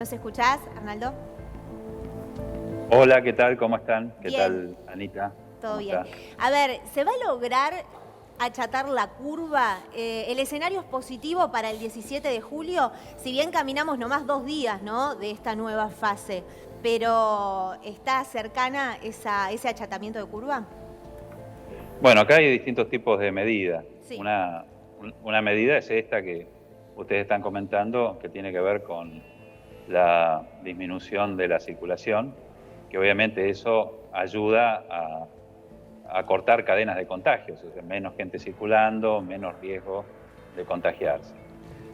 ¿Nos escuchás, Arnaldo? Hola, ¿qué tal? ¿Cómo están? ¿Qué Bien, tal, Anita? todo ¿Cómo bien. está? A ver, ¿se va a lograr achatar la curva? El escenario es positivo para el 17 de julio, si bien caminamos nomás 2 días, ¿no?, de esta nueva fase, pero ¿está cercana ese achatamiento de curva? Bueno, acá hay distintos tipos de medidas. Sí, Una medida es esta que ustedes están comentando, que tiene que ver con la disminución de la circulación, que obviamente eso ayuda a cortar cadenas de contagios, o sea, menos gente circulando, menos riesgo de contagiarse.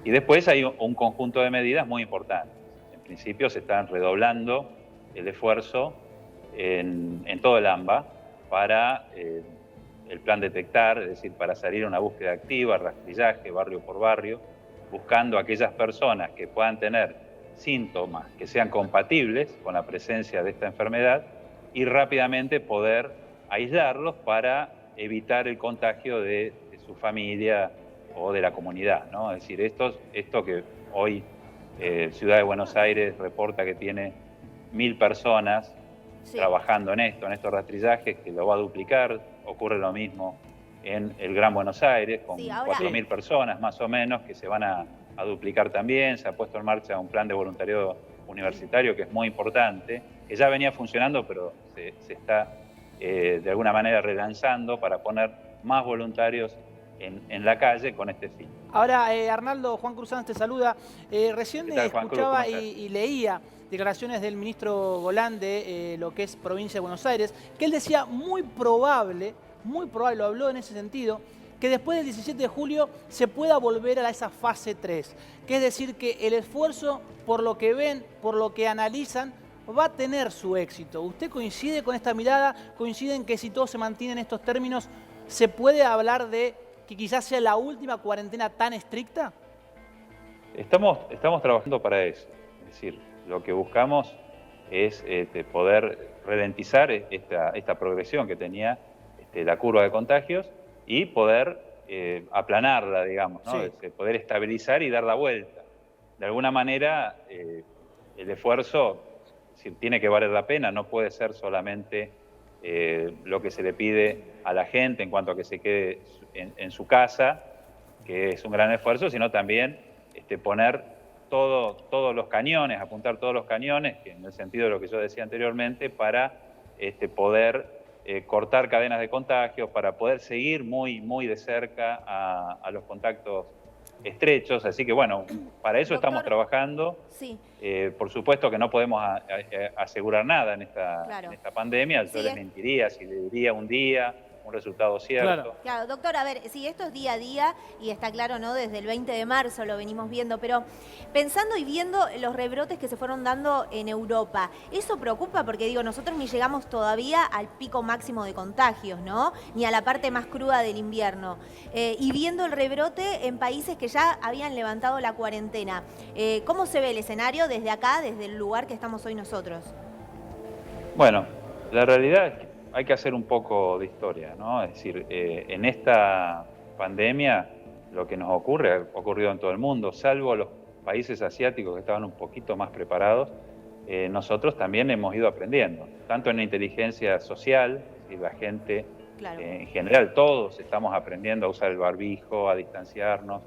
Y después hay un conjunto de medidas muy importantes. En principio se están redoblando el esfuerzo en todo el AMBA para el plan detectar, es decir, para salir a una búsqueda activa, rastrillaje, barrio por barrio, buscando a aquellas personas que puedan tener síntomas que sean compatibles con la presencia de esta enfermedad y rápidamente poder aislarlos para evitar el contagio de su familia o de la comunidad, ¿no? Es decir, esto que hoy Ciudad de Buenos Aires reporta que tiene 1000 personas sí, trabajando en esto, en estos rastrillajes, que lo va a duplicar. Ocurre lo mismo en el Gran Buenos Aires, sí, con ahora, 4000 personas más o menos, que se van a duplicar también. Se ha puesto en marcha un plan de voluntariado universitario que es muy importante, que ya venía funcionando, pero se está de alguna manera relanzando para poner más voluntarios en la calle con este fin. Ahora, Arnaldo, Juan Cruzán te saluda. Recién ¿Qué tal, Juan Cruz? ¿Cómo escuchaba estás? y leía declaraciones del ministro Golán de lo que es provincia de Buenos Aires, que él decía muy probable, lo habló en ese sentido, que después del 17 de julio se pueda volver a esa fase 3, que es decir, que el esfuerzo, por lo que ven, por lo que analizan, va a tener su éxito. ¿Usted coincide con esta mirada? ¿Coincide en que si todo se mantiene en estos términos, se puede hablar de que quizás sea la última cuarentena tan estricta? Estamos trabajando para eso. Es decir, lo que buscamos es poder ralentizar esta progresión que tenía la curva de contagios y poder aplanarla, digamos, ¿no? Sí. Es decir, poder estabilizar y dar la vuelta. De alguna manera, el esfuerzo, es decir, tiene que valer la pena, no puede ser solamente lo que se le pide a la gente en cuanto a que se quede en su casa, que es un gran esfuerzo, sino también poner todos los cañones, apuntar todos los cañones, que en el sentido de lo que yo decía anteriormente, para poder cortar cadenas de contagios, para poder seguir muy de cerca a los contactos estrechos. Así que bueno, para eso estamos doctor, trabajando. sí, Por supuesto que no podemos asegurar nada en claro. esta pandemia. Yo Sí, les mentiría si les diría un día un resultado Claro. cierto. claro, doctor, a ver, sí, esto es día a día y está claro, ¿no? Desde el 20 de marzo lo venimos viendo, pero pensando y viendo los rebrotes que se fueron dando en Europa, ¿eso preocupa? Porque digo, nosotros ni llegamos todavía al pico máximo de contagios, ¿no? Ni a la parte más cruda del invierno. Y viendo el rebrote en países que ya habían levantado la cuarentena, ¿cómo se ve el escenario desde acá, desde el lugar que estamos hoy nosotros? Bueno, la realidad es que hay que hacer un poco de historia, ¿no? Es decir, en esta pandemia lo que nos ocurre ha ocurrido en todo el mundo, salvo los países asiáticos que estaban un poquito más preparados. Nosotros también hemos ido aprendiendo, tanto en la inteligencia social, y la gente Claro. en general, todos estamos aprendiendo a usar el barbijo, a distanciarnos,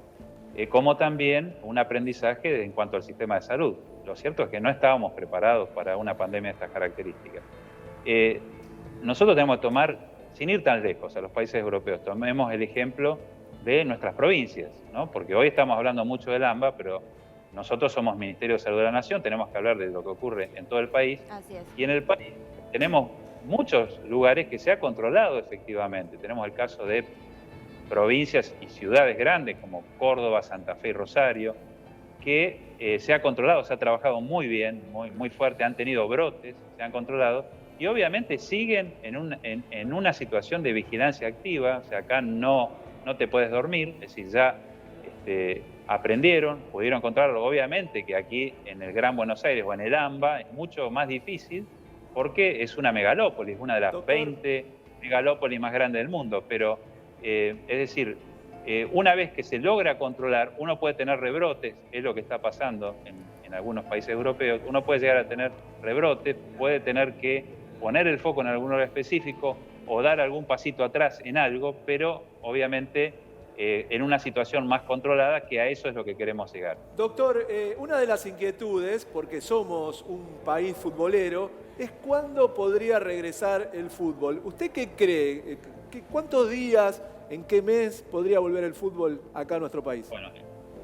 como también un aprendizaje en cuanto al sistema de salud. Lo cierto es que no estábamos preparados para una pandemia de estas características. Eh, Nosotros tenemos que tomar, sin ir tan lejos a los países europeos, tomemos el ejemplo de nuestras provincias, ¿no? Porque hoy estamos hablando mucho del AMBA, pero nosotros somos Ministerio de Salud de la Nación, tenemos que hablar de lo que ocurre en todo el país, Así es. y en el país tenemos muchos lugares que se ha controlado efectivamente. Tenemos el caso de provincias y ciudades grandes como Córdoba, Santa Fe y Rosario, que se ha controlado, se ha trabajado muy bien, muy fuerte, han tenido brotes, se han controlado y obviamente siguen en una situación de vigilancia activa. O sea, acá no te puedes dormir, es decir, ya aprendieron, pudieron controlarlo. Obviamente que aquí en el Gran Buenos Aires o en el AMBA es mucho más difícil porque es una megalópolis, una de las Doctor, 20 megalópolis más grandes del mundo, pero es decir, una vez que se logra controlar, uno puede tener rebrotes, es lo que está pasando en en algunos países europeos, uno puede llegar a tener rebrote, puede tener que poner el foco en algún lugar específico o dar algún pasito atrás en algo, pero obviamente en una situación más controlada, que a eso es lo que queremos llegar. Doctor, una de las inquietudes, porque somos un país futbolero, es cuándo podría regresar el fútbol. ¿Usted qué cree? ¿Cuántos días, en qué mes podría volver el fútbol acá a nuestro país? Bueno,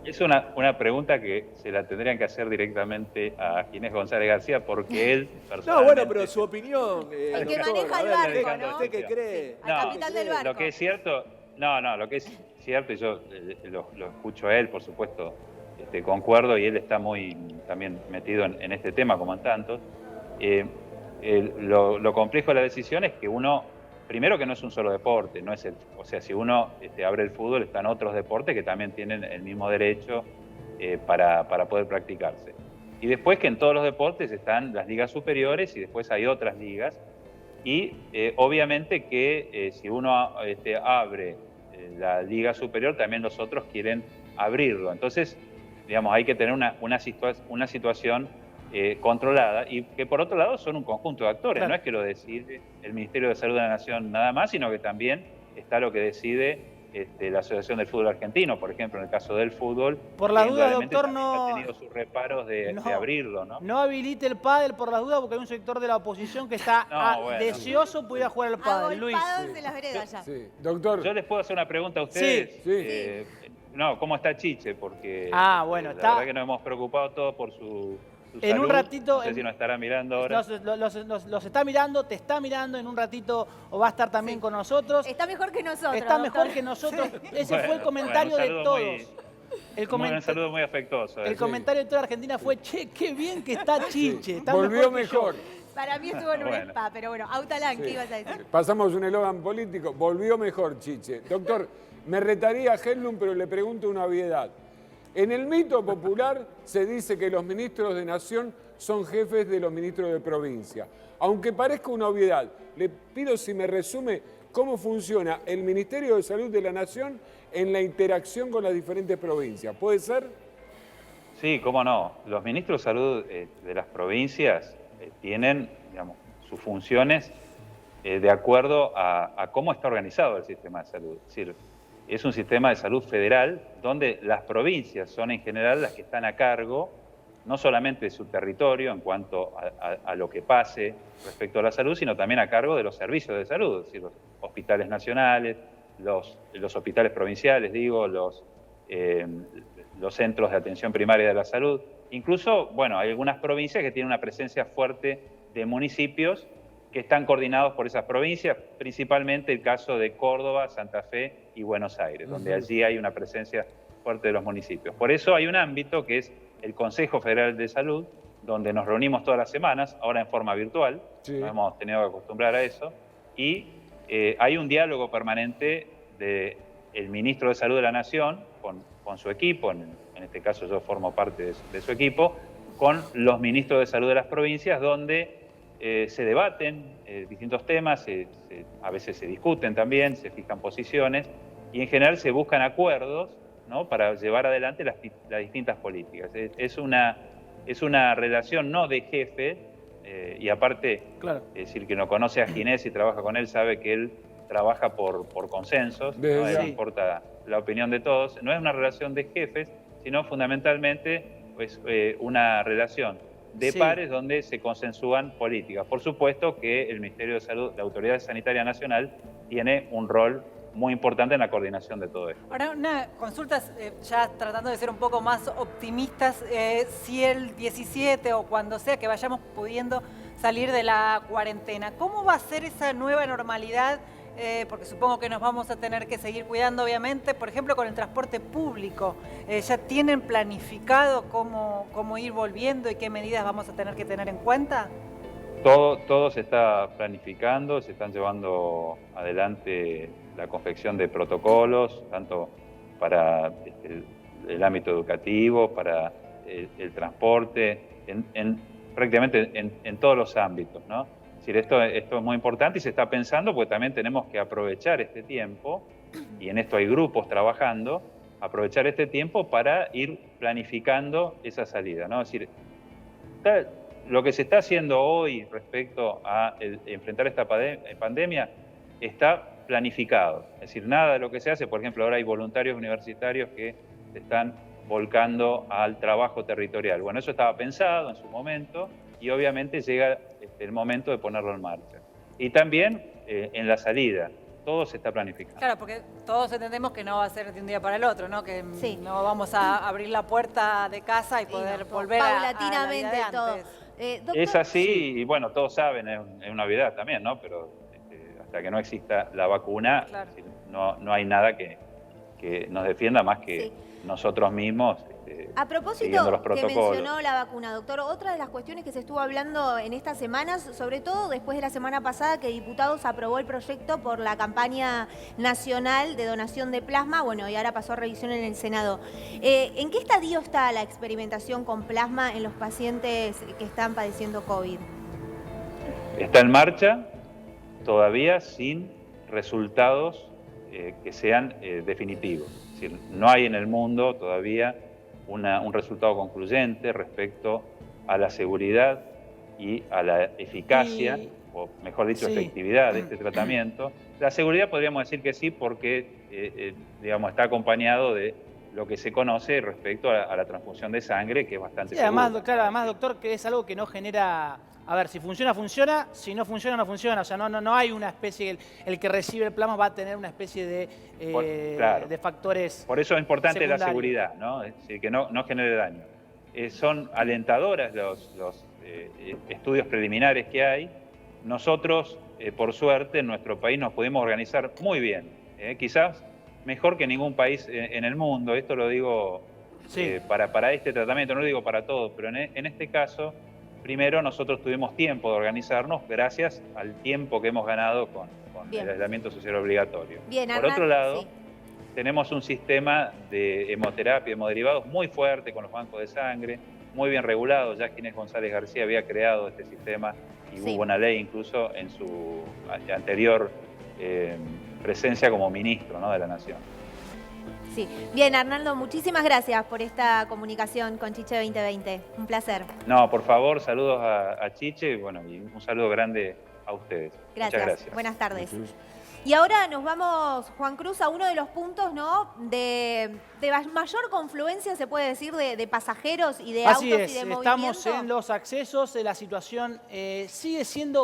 es una pregunta que se la tendrían que hacer directamente a Ginés González García, porque él personalmente... No, bueno, pero su opinión. El que doctor, maneja el a ver, barco, ¿no? ¿Usted qué cree? Al capitán del barco. Lo que es cierto, lo que es cierto, y yo lo escucho a él, por supuesto, concuerdo, y él está muy también metido en este tema, como en tantos. Lo complejo de la decisión es que uno, primero que no es un solo deporte, no es o sea, si uno abre el fútbol, están otros deportes que también tienen el mismo derecho para poder practicarse. Y después que en todos los deportes están las ligas superiores y después hay otras ligas. Y obviamente que si uno abre la liga superior, también los otros quieren abrirlo. Entonces, digamos, hay que tener una situación controlada, y que por otro lado son un conjunto de actores. Claro. No es que lo decide el Ministerio de Salud de la Nación nada más, sino que también está lo que decide la Asociación del Fútbol Argentino, por ejemplo, en el caso del fútbol. Por las dudas, doctor, no... ha tenido sus reparos de abrirlo, ¿no? No habilite el pádel por las dudas, porque hay un sector de la oposición que está deseoso por ir a jugar al pádel, Luis. En las veredas ya. Sí. Doctor. Yo les puedo hacer una pregunta a ustedes. Sí. No, ¿cómo está Chiche? Porque bueno, la verdad que nos hemos preocupado todos por su en salud. Un ratito... No sé si nos estará mirando ahora. Los está mirando, te está mirando, en un ratito va a estar también con nosotros. Está mejor que nosotros, Está doctor. mejor que nosotros. Ese fue el comentario de todos. Un saludo muy afectuoso. El comentario de toda Argentina fue, che, qué bien que está Chiche. Está Volvió mejor. Para mí estuvo en un spa, pero bueno, Autalán, ¿qué ibas a decir? Pasamos un eslogan político, volvió mejor Chiche. Doctor, me retaría a Hedlund, pero le pregunto una obviedad. En el mito popular se dice que los ministros de Nación son jefes de los ministros de provincia. Aunque parezca una obviedad, le pido si me resume cómo funciona el Ministerio de Salud de la Nación en la interacción con las diferentes provincias. ¿Puede ser? Sí, cómo no. Los ministros de Salud de las provincias tienen, digamos, sus funciones de acuerdo a cómo está organizado el sistema de salud. Es decir, es un sistema de salud federal donde las provincias son en general las que están a cargo no solamente de su territorio en cuanto a lo que pase respecto a la salud, sino también a cargo de los servicios de salud, es decir, los hospitales nacionales, los hospitales provinciales, los centros de atención primaria de la salud. Incluso, bueno, hay algunas provincias que tienen una presencia fuerte de municipios que están coordinados por esas provincias, principalmente el caso de Córdoba, Santa Fe y Buenos Aires, donde allí hay una presencia fuerte de los municipios. Por eso hay un ámbito que es el Consejo Federal de Salud, donde nos reunimos todas las semanas, ahora en forma virtual, nos hemos tenido que acostumbrar a eso, y hay un diálogo permanente del Ministro de Salud de la Nación con su equipo, en este caso yo formo parte de su equipo, con los ministros de salud de las provincias, donde se debaten distintos temas, a veces se discuten también, se fijan posiciones, y en general se buscan acuerdos, ¿no?, para llevar adelante las distintas políticas. Es una relación no de jefe, y aparte, claro, es decir, que no conoce a Ginés y trabaja con él, sabe que él trabaja por consensos, no le importa la opinión de todos. No es una relación de jefes, sino fundamentalmente pues, una relación de pares donde se consensúan políticas. Por supuesto que el Ministerio de Salud, la Autoridad Sanitaria Nacional, tiene un rol muy importante en la coordinación de todo esto. Ahora, una consulta, ya tratando de ser un poco más optimistas, si el 17 o cuando sea que vayamos pudiendo salir de la cuarentena, ¿cómo va a ser esa nueva normalidad? Porque supongo que nos vamos a tener que seguir cuidando, obviamente, por ejemplo, con el transporte público. ¿Ya tienen planificado cómo ir volviendo y qué medidas vamos a tener que tener en cuenta? Todo se está planificando, se están llevando adelante la confección de protocolos, tanto para el ámbito educativo, para el transporte, prácticamente en todos los ámbitos, ¿no? Es decir, esto es muy importante y se está pensando porque también tenemos que aprovechar este tiempo, y en esto hay grupos trabajando, aprovechar este tiempo para ir planificando esa salida, ¿no? Es decir, lo que se está haciendo hoy respecto a enfrentar esta pandemia está planificado. Es decir, nada de lo que se hace, por ejemplo, ahora hay voluntarios universitarios que se están volcando al trabajo territorial. Bueno, eso estaba pensado en su momento y obviamente llega el momento de ponerlo en marcha. Y también en la salida, todo se está planificando. Claro, porque todos entendemos que no va a ser de un día para el otro, ¿no? Que Sí. no vamos a abrir la puerta de casa y poder no, volver a la vida paulatinamente de todo. antes. Doctor, Es así, y bueno, todos saben, es una novedad también, ¿no? Pero hasta que no exista la vacuna, Claro. no hay nada que nos defienda más que Sí. nosotros mismos. a propósito siguiendo los que protocolos. mencionó la vacuna, doctor, otra de las cuestiones que se estuvo hablando en estas semanas, sobre todo después de la semana pasada que Diputados aprobó el proyecto por la campaña nacional de donación de plasma, bueno, y ahora pasó a revisión en el Senado. ¿En qué estadio está la experimentación con plasma en los pacientes que están padeciendo COVID? Está en marcha, todavía sin resultados que sean definitivos. Es decir, no hay en el mundo todavía un resultado concluyente respecto a la seguridad y a la eficacia, o mejor dicho, Sí. efectividad de este tratamiento. La seguridad podríamos decir que sí, porque digamos, está acompañado de lo que se conoce respecto a la transfusión de sangre, que es bastante Sí, además, segura. claro, además, doctor, que es algo que no genera... A ver, si funciona, funciona. Si no funciona, no funciona. O sea, no hay una especie... El que recibe el plasma va a tener una especie de, Claro. de factores... Por eso es importante la secundarios. seguridad, ¿no? Es decir, que no genere daño. Son alentadoras los estudios preliminares que hay. Nosotros, por suerte, en nuestro país nos pudimos organizar muy bien. Quizás mejor que ningún país en el mundo. Esto lo digo Sí. para este tratamiento, no lo digo para todos, pero en este caso, primero nosotros tuvimos tiempo de organizarnos gracias al tiempo que hemos ganado con Bien. el aislamiento social obligatorio. Bien, Por Hernán, otro lado, sí. tenemos un sistema de hemoterapia, hemoderivados muy fuerte con los bancos de sangre, muy bien regulado. Ya Ginés González García había creado este sistema y Sí. hubo una ley incluso en su anterior presencia como ministro, ¿no?, de la Nación. Sí. Bien, Arnaldo, muchísimas gracias por esta comunicación con Chiche 2020. Un placer. No, por favor, saludos a Chiche y, bueno, y un saludo grande a ustedes. Gracias. Muchas gracias. Buenas tardes. Y ahora nos vamos, Juan Cruz, a uno de los puntos, ¿no?, de mayor confluencia, se puede decir, de pasajeros y de Así autos es, y de estamos movimiento. en los accesos, la situación sigue siendo